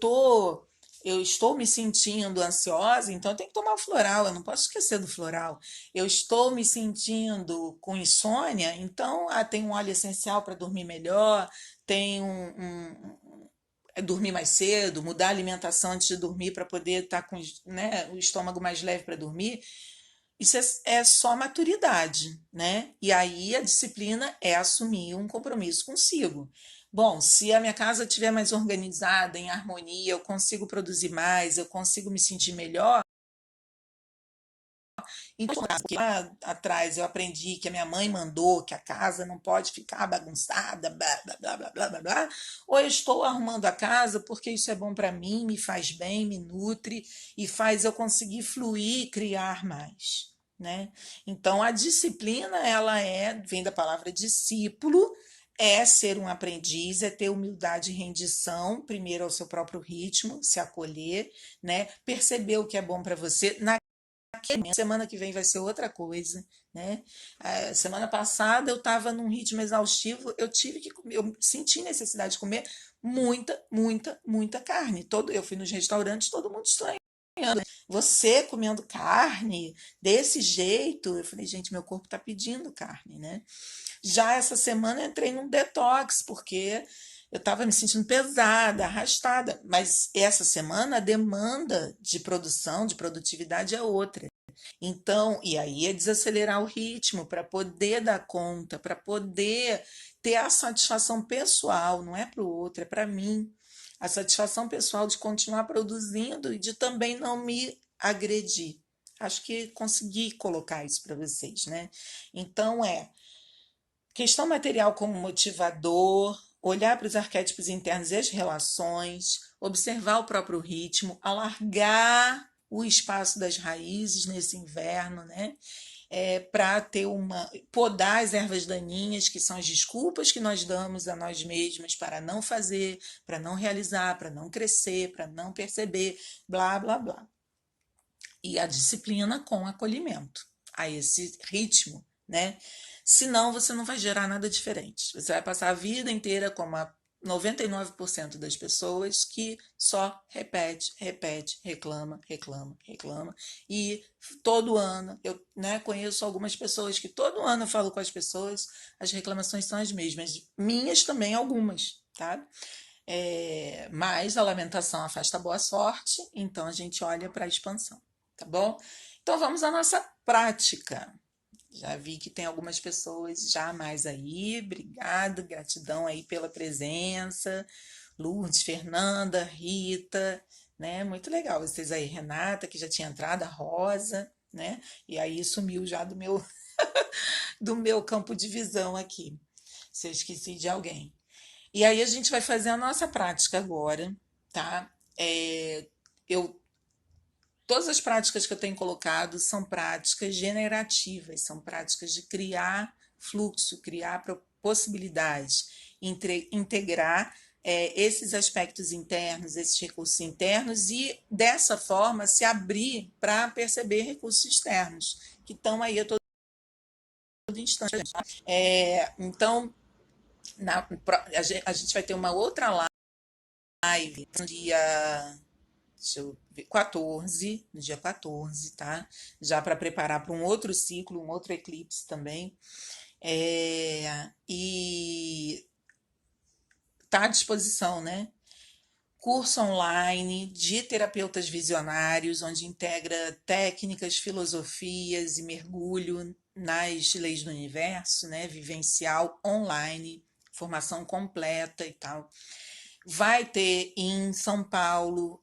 estou me sentindo ansiosa, então eu tenho que tomar o floral, eu não posso esquecer do floral. Eu estou me sentindo com insônia, então tem um óleo essencial para dormir melhor, tem dormir mais cedo, mudar a alimentação antes de dormir para poder estar com, né, o estômago mais leve para dormir. isso é só maturidade, né? E aí a disciplina é assumir um compromisso consigo. Bom, se a minha casa estiver mais organizada, em harmonia, eu consigo produzir mais, eu consigo me sentir melhor. Então, porque lá atrás eu aprendi que a minha mãe mandou que a casa não pode ficar bagunçada, blá, blá, blá, blá, blá, blá, blá. Ou eu estou arrumando a casa porque isso é bom para mim, me faz bem, me nutre e faz eu conseguir fluir e criar mais, né? Então, a disciplina, vem da palavra discípulo, é ser um aprendiz, é ter humildade e rendição, primeiro ao seu próprio ritmo, se acolher, né? Perceber o que é bom para você. Semana que vem vai ser outra coisa, né? Semana passada eu estava num ritmo exaustivo, eu tive que comer, eu senti necessidade de comer muita, muita, muita carne. Eu fui nos restaurantes, todo mundo estranhando. Você comendo carne desse jeito, eu falei, gente, meu corpo está pedindo carne, né? Já essa semana eu entrei num detox, porque eu estava me sentindo pesada, arrastada. Mas essa semana a demanda de produção, de produtividade é outra. Então, e aí é desacelerar o ritmo para poder dar conta, para poder ter a satisfação pessoal, não é para o outro, é para mim. A satisfação pessoal de continuar produzindo e de também não me agredir. Acho que consegui colocar isso para vocês, né? Então, questão material como motivador, olhar para os arquétipos internos e as relações, observar o próprio ritmo, alargar o espaço das raízes nesse inverno, né? Para ter podar as ervas daninhas, que são as desculpas que nós damos a nós mesmos para não fazer, para não realizar, para não crescer, para não perceber, blá, blá, blá. E a disciplina com acolhimento a esse ritmo, né? Senão você não vai gerar nada diferente. Você vai passar a vida inteira como a 99% das pessoas que só repete, repete, reclama, reclama, reclama. E todo ano, eu, né, conheço algumas pessoas que todo ano eu falo com as pessoas, as reclamações são as mesmas. Minhas também, algumas, tá? Mas a lamentação afasta a boa sorte, então a gente olha para a expansão, tá bom? Então vamos à nossa prática. Já vi que tem algumas pessoas já mais aí. Obrigado, gratidão aí pela presença. Lourdes, Fernanda, Rita, né? Muito legal vocês aí, Renata, que já tinha entrado, a Rosa, né? E aí sumiu já do meu campo de visão aqui. Se eu esqueci de alguém. E aí a gente vai fazer a nossa prática agora, tá? Eu Todas as práticas que eu tenho colocado são práticas generativas, são práticas de criar fluxo, criar possibilidades, integrar esses aspectos internos, esses recursos internos e dessa forma se abrir para perceber recursos externos que estão aí a todo instante. Então, a gente vai ter uma outra live no dia, deixa eu ver, 14, no dia 14, tá? Já para preparar para um outro ciclo, um outro eclipse também. E tá à disposição, né? Curso online de terapeutas visionários, onde integra técnicas, filosofias e mergulho nas leis do universo, né? Vivencial online, formação completa e tal. Vai ter em São Paulo,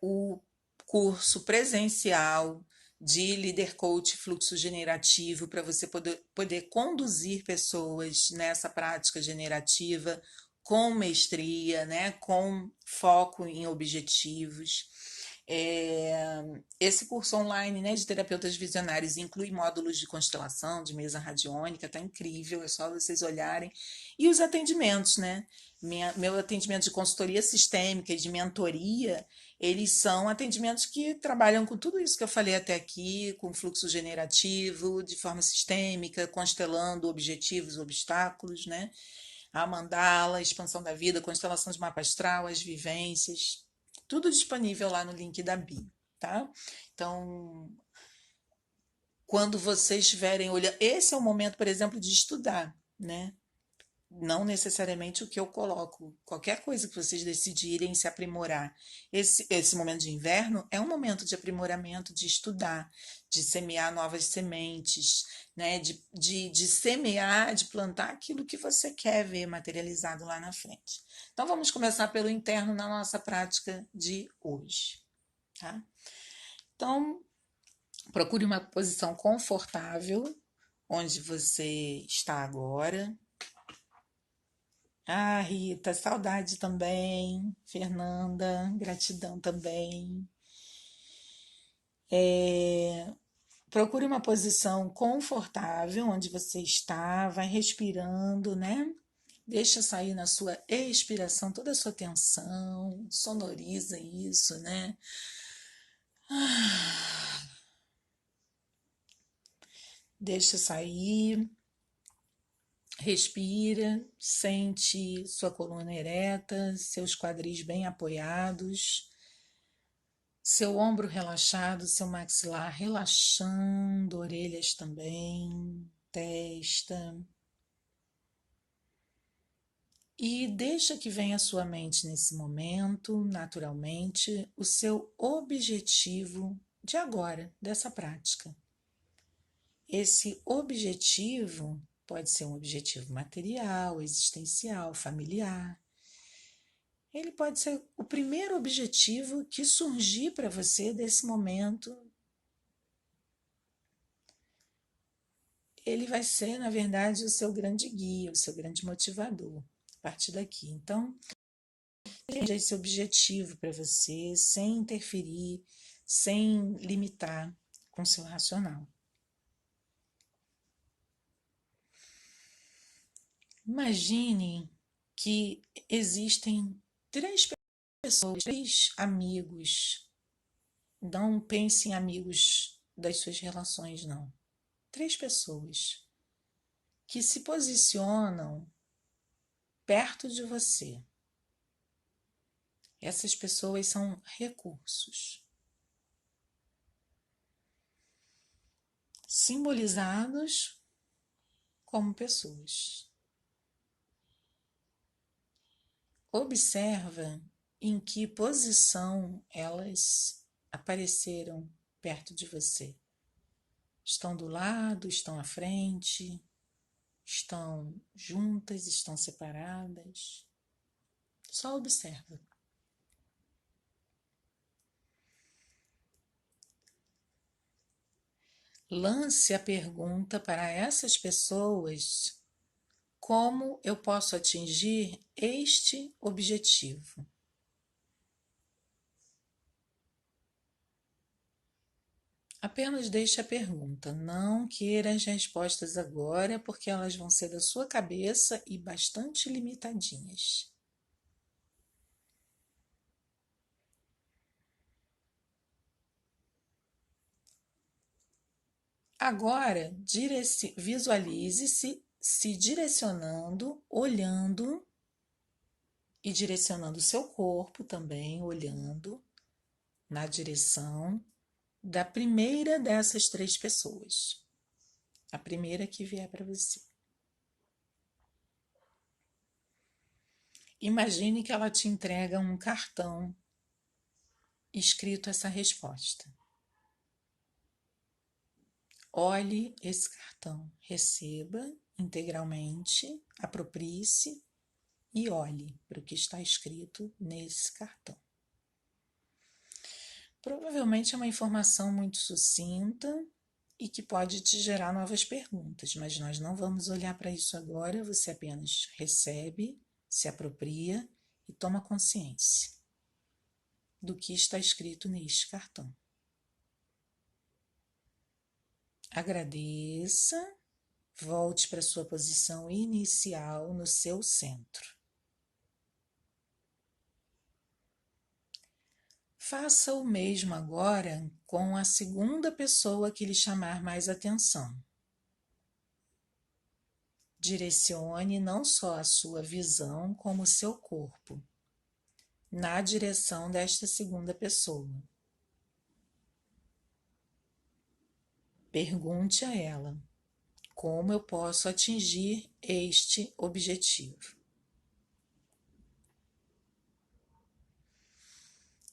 o curso presencial de Leader Coach Fluxo Generativo para você poder conduzir pessoas nessa prática generativa com mestria, né, com foco em objetivos. Esse curso online, né, de terapeutas visionários inclui módulos de constelação, de mesa radiônica, tá incrível, é só vocês olharem. E os atendimentos, né? Meu atendimento de consultoria sistêmica e de mentoria, eles são atendimentos que trabalham com tudo isso que eu falei até aqui, com fluxo generativo, de forma sistêmica, constelando objetivos, obstáculos, né? A mandala, a expansão da vida, constelação de mapa astral, as vivências, tudo disponível lá no link da Bi, tá? Então, quando vocês estiverem olhando, esse é o momento, por exemplo, de estudar, né? não necessariamente o que eu coloco. Qualquer coisa que vocês decidirem se aprimorar. Esse momento de inverno é um momento de aprimoramento, de estudar, de semear novas sementes, né? De semear, de plantar aquilo que você quer ver materializado lá na frente. Então, vamos começar pelo interno na nossa prática de hoje, tá? Então, procure uma posição confortável, onde você está agora. Ah, Rita, saudade também. Fernanda, gratidão também. Procure uma posição confortável onde você está, vai respirando, né? Deixa sair na sua expiração toda a sua tensão, sonoriza isso, né? Deixa sair, respira, sente sua coluna ereta, seus quadris bem apoiados. Seu ombro relaxado, seu maxilar relaxando, orelhas também, testa. E deixa que venha à sua mente nesse momento, naturalmente, o seu objetivo de agora, dessa prática. Esse objetivo pode ser um objetivo material, existencial, familiar. Ele pode ser o primeiro objetivo que surgir para você desse momento. Ele vai ser, na verdade, o seu grande guia, o seu grande motivador a partir daqui. Então, seja esse objetivo para você, sem interferir, sem limitar com seu racional. Imagine que existem três pessoas, três amigos. Não pense em amigos das suas relações, não. Três pessoas que se posicionam perto de você. Essas pessoas são recursos, simbolizados como pessoas. Observa em que posição elas apareceram perto de você. Estão do lado, estão à frente, estão juntas, estão separadas. Só observa. Lance a pergunta para essas pessoas: como eu posso atingir este objetivo? Apenas deixe a pergunta, não queira as respostas agora, porque elas vão ser da sua cabeça e bastante limitadinhas. Agora, visualize-se se direcionando, olhando e direcionando o seu corpo também, olhando na direção da primeira dessas três pessoas. A primeira que vier para você. Imagine que ela te entrega um cartão escrito essa resposta. Olhe esse cartão, receba integralmente, aproprie-se e olhe para o que está escrito nesse cartão. Provavelmente é uma informação muito sucinta e que pode te gerar novas perguntas, mas nós não vamos olhar para isso agora, você apenas recebe, se apropria e toma consciência do que está escrito neste cartão. Agradeça, volte para sua posição inicial no seu centro. Faça o mesmo agora com a segunda pessoa que lhe chamar mais atenção. Direcione não só a sua visão, como o seu corpo, na direção desta segunda pessoa. Pergunte a ela: como eu posso atingir este objetivo.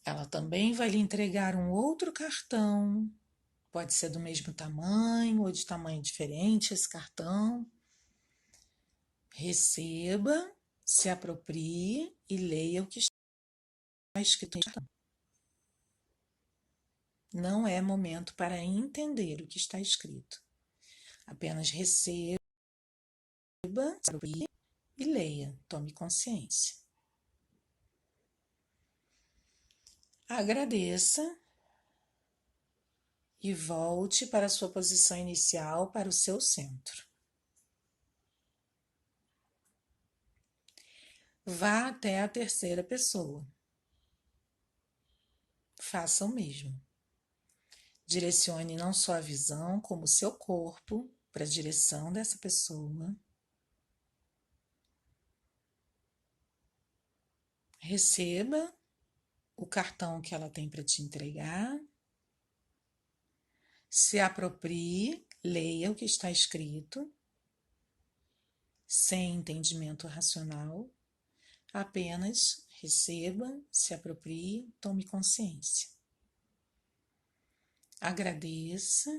Ela também vai lhe entregar um outro cartão, pode ser do mesmo tamanho ou de tamanho diferente esse cartão. Receba, se aproprie e leia o que está escrito no cartão. Não é momento para entender o que está escrito. Apenas receba, se aproprie e leia. Tome consciência. Agradeça e volte para a sua posição inicial, para o seu centro. Vá até a terceira pessoa. Faça o mesmo. Direcione não só a visão, como o seu corpo para a direção dessa pessoa. Receba o cartão que ela tem para te entregar. Se aproprie, leia o que está escrito, sem entendimento racional. Apenas receba, se aproprie, tome consciência. Agradeça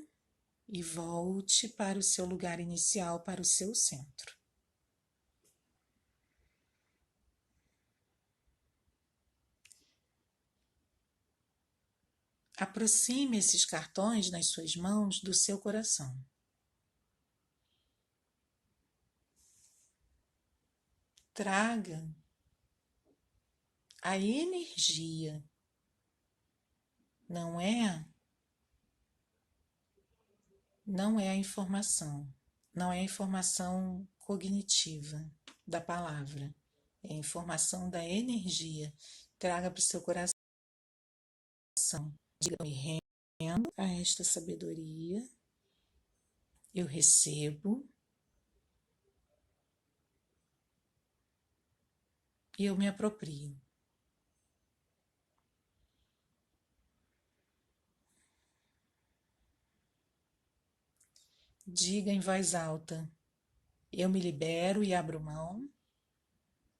e volte para o seu lugar inicial, para o seu centro. Aproxime esses cartões nas suas mãos do seu coração. Traga a energia, não é a informação, não é a informação cognitiva da palavra, é a informação da energia. Traga para o seu coração. Diga: eu me rendo a esta sabedoria, eu recebo e eu me aproprio. Diga em voz alta: eu me libero e abro mão,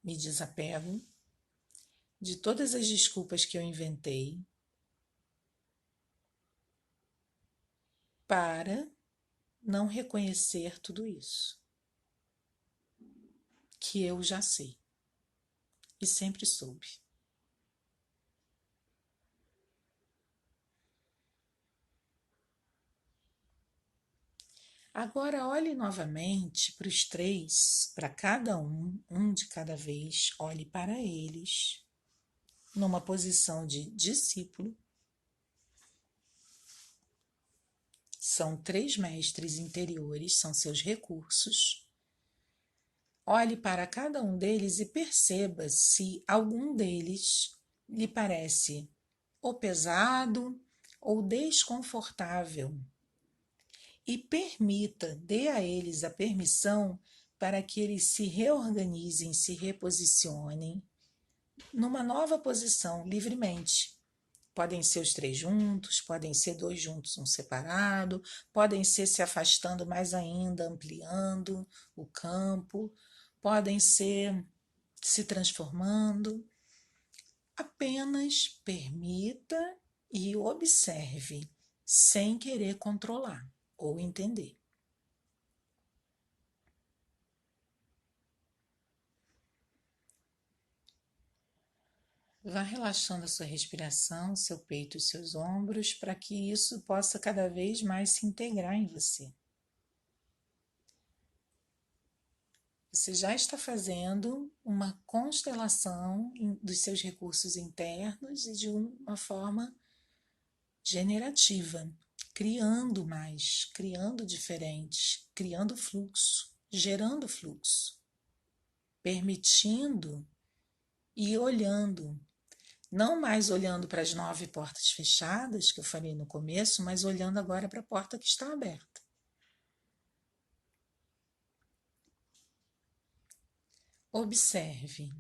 me desapego de todas as desculpas que eu inventei para não reconhecer tudo isso que eu já sei e sempre soube. Agora olhe novamente para os três, para cada um de cada vez, olhe para eles, numa posição de discípulo. São três mestres interiores, são seus recursos. Olhe para cada um deles e perceba se algum deles lhe parece ou pesado ou desconfortável. E permita, dê a eles a permissão para que eles se reorganizem, se reposicionem numa nova posição, livremente. Podem ser os três juntos, podem ser dois juntos, um separado, podem ser se afastando mais ainda, ampliando o campo, podem ser se transformando. Apenas permita e observe, sem querer controlar ou entender. Vá relaxando a sua respiração, seu peito e seus ombros, para que isso possa cada vez mais se integrar em você. Você já está fazendo uma constelação dos seus recursos internos e de uma forma generativa, criando mais, criando diferente, criando fluxo, gerando fluxo, permitindo e olhando. Não mais olhando para as 9 portas fechadas, que eu falei no começo, mas olhando agora para a porta que está aberta. Observe.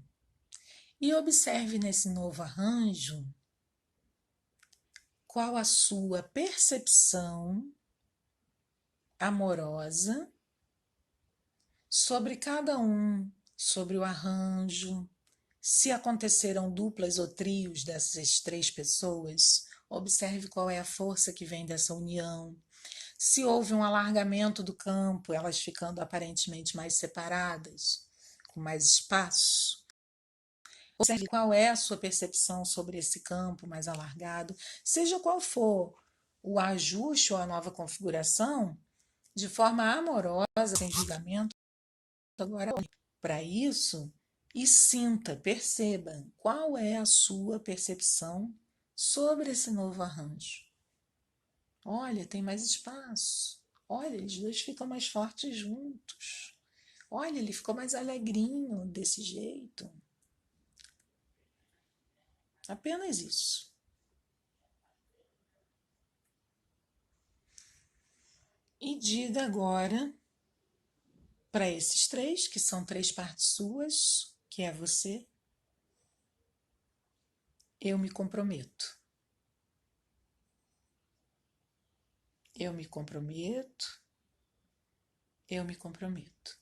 E observe nesse novo arranjo qual a sua percepção amorosa sobre cada um, sobre o arranjo, se aconteceram duplas ou trios dessas três pessoas, observe qual é a força que vem dessa união. Se houve um alargamento do campo, elas ficando aparentemente mais separadas, com mais espaço. Observe qual é a sua percepção sobre esse campo mais alargado, seja qual for o ajuste ou a nova configuração, de forma amorosa, sem julgamento. Agora, para isso, e sinta, perceba qual é a sua percepção sobre esse novo arranjo. Olha, tem mais espaço. Olha, eles dois ficam mais fortes juntos. Olha, ele ficou mais alegrinho desse jeito. Apenas isso. E diga agora para esses três, que são três partes suas, que é você, eu me comprometo. Eu me comprometo. Eu me comprometo.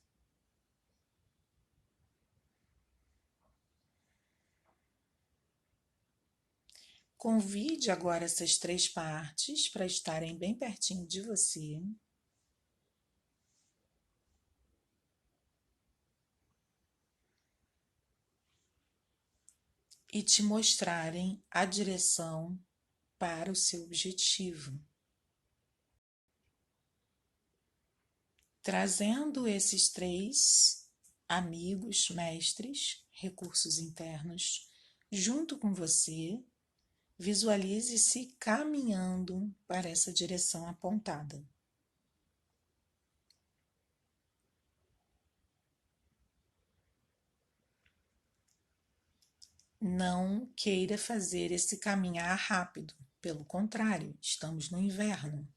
Convide agora essas três partes para estarem bem pertinho de você. E te mostrarem a direção para o seu objetivo. Trazendo esses três amigos, mestres, recursos internos, junto com você, visualize-se caminhando para essa direção apontada. Não queira fazer esse caminhar rápido, pelo contrário, estamos no inverno.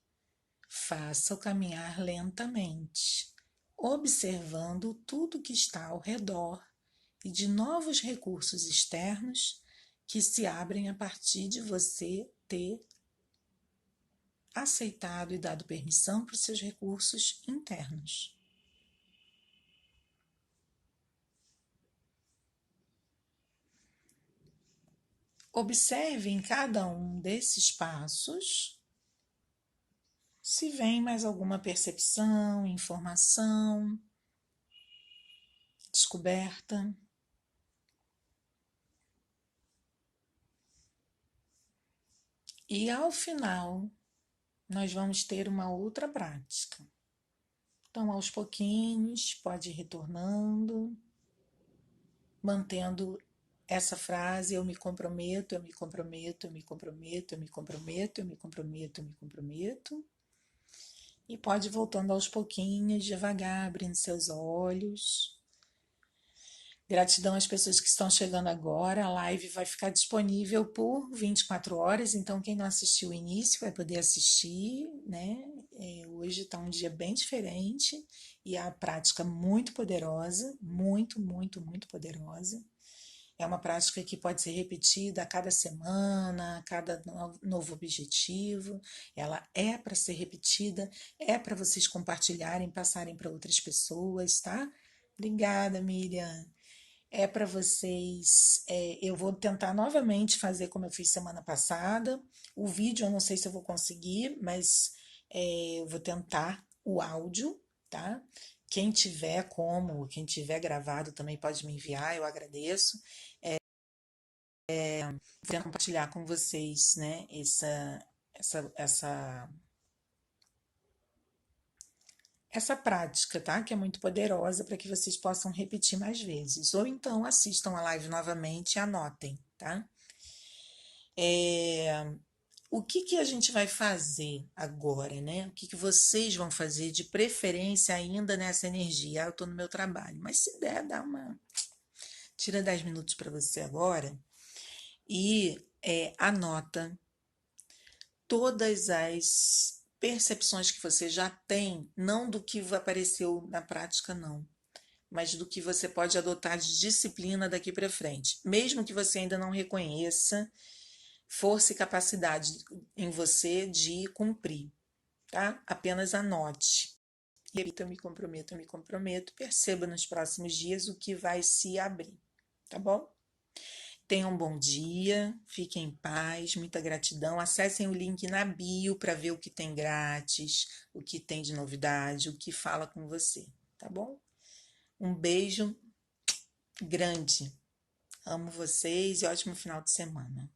Faça o caminhar lentamente, observando tudo que está ao redor e de novos recursos externos que se abrem a partir de você ter aceitado e dado permissão para os seus recursos internos. Observe em cada um desses passos se vem mais alguma percepção, informação, descoberta. E ao final, nós vamos ter uma outra prática. Então, aos pouquinhos, pode ir retornando, mantendo essa frase: eu me comprometo, eu me comprometo, eu me comprometo, eu me comprometo, eu me comprometo, eu me comprometo. E pode ir voltando aos pouquinhos, devagar, abrindo seus olhos. Gratidão às pessoas que estão chegando agora. A live vai ficar disponível por 24 horas, então quem não assistiu o início vai poder assistir, né? Hoje está um dia bem diferente e a prática muito poderosa, muito, muito, muito poderosa. É uma prática que pode ser repetida a cada semana, a cada novo objetivo. Ela é para ser repetida, é para vocês compartilharem, passarem para outras pessoas, tá? Obrigada, Miriam. É para vocês. Eu vou tentar novamente fazer como eu fiz semana passada. O vídeo eu não sei se eu vou conseguir, mas eu vou tentar o áudio, tá? Quem tiver como, quem tiver gravado também pode me enviar, eu agradeço. Vou compartilhar com vocês, né, essa prática, tá? Que é muito poderosa para que vocês possam repetir mais vezes. Ou então assistam a live novamente e anotem, tá? O que a gente vai fazer agora, né? O que vocês vão fazer de preferência ainda nessa energia? Eu estou no meu trabalho, mas se der, tira 10 minutos para você agora e anota todas as percepções que você já tem, não do que apareceu na prática, não, mas do que você pode adotar de disciplina daqui para frente, mesmo que você ainda não reconheça força e capacidade em você de cumprir, tá? Apenas anote. Repita, eu me comprometo. Perceba nos próximos dias o que vai se abrir, tá bom? Tenham um bom dia, fiquem em paz, muita gratidão. Acessem o link na bio para ver o que tem grátis, o que tem de novidade, o que fala com você, tá bom? Um beijo grande. Amo vocês e ótimo final de semana.